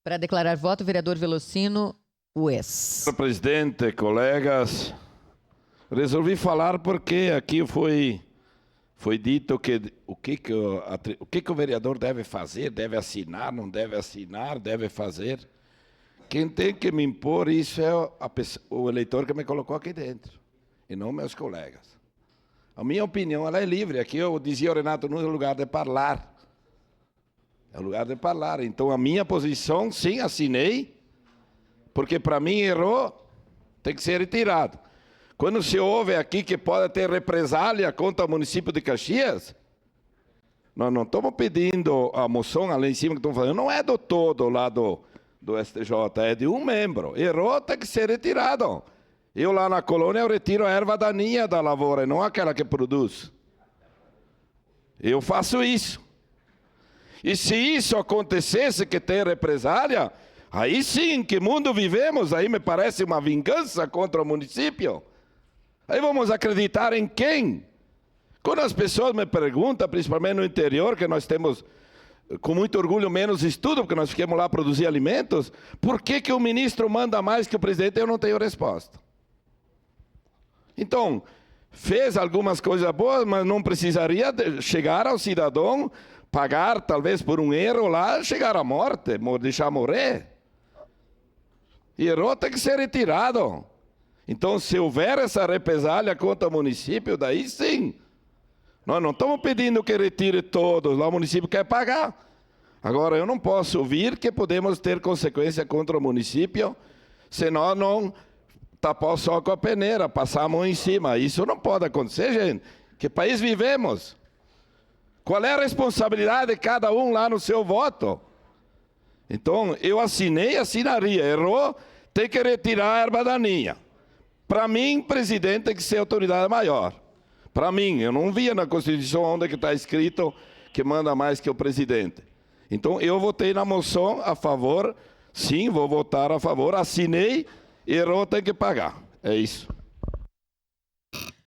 Para declarar voto, vereador Velocino Ues. Senhor presidente, colegas, resolvi falar porque aqui foi dito que o que o vereador deve fazer, deve assinar, não deve assinar, deve fazer. Quem tem que me impor isso é o eleitor que me colocou aqui dentro, e não meus colegas. A minha opinião ela é livre. Aqui eu dizia ao Renato Nunes, é o lugar de falar. É o lugar de falar. Então, a minha posição, sim, assinei, porque para mim errou, tem que ser retirado. Quando se ouve aqui que pode ter represália contra o município de Caxias, nós não estamos pedindo a moção ali em cima que estão falando, não é do todo lá do STJ, é de um membro. Errou, tem que ser retirado. Eu lá na colônia eu retiro a erva daninha da lavoura, e não aquela que produz. Eu faço isso. E se isso acontecesse, que tem represália, aí sim, em que mundo vivemos? Aí me parece uma vingança contra o município. Aí vamos acreditar em quem? Quando as pessoas me perguntam, principalmente no interior, que nós temos com muito orgulho menos estudo, porque nós ficamos lá produzir alimentos, por que o ministro manda mais que o presidente? Eu não tenho resposta. Então, fez algumas coisas boas, mas não precisaria chegar ao cidadão, pagar talvez por um erro lá, chegar à morte, deixar morrer. E errou, tem que ser retirado. Então, se houver essa represália contra o município, daí sim. Nós não estamos pedindo que retire todos, lá o município quer pagar. Agora, eu não posso ouvir que podemos ter consequência contra o município, senão não tapar o sol com a peneira, passar a mão em cima. Isso não pode acontecer, gente. Que país vivemos? Qual é a responsabilidade de cada um lá no seu voto? Então, eu assinei, assinaria. Errou, tem que retirar a erva daninha. Para mim, presidente tem que ser autoridade maior. Para mim, eu não via na Constituição onde que está escrito que manda mais que o presidente. Então, eu votei na moção a favor, sim, vou votar a favor, assinei, errou, tem que pagar. É isso.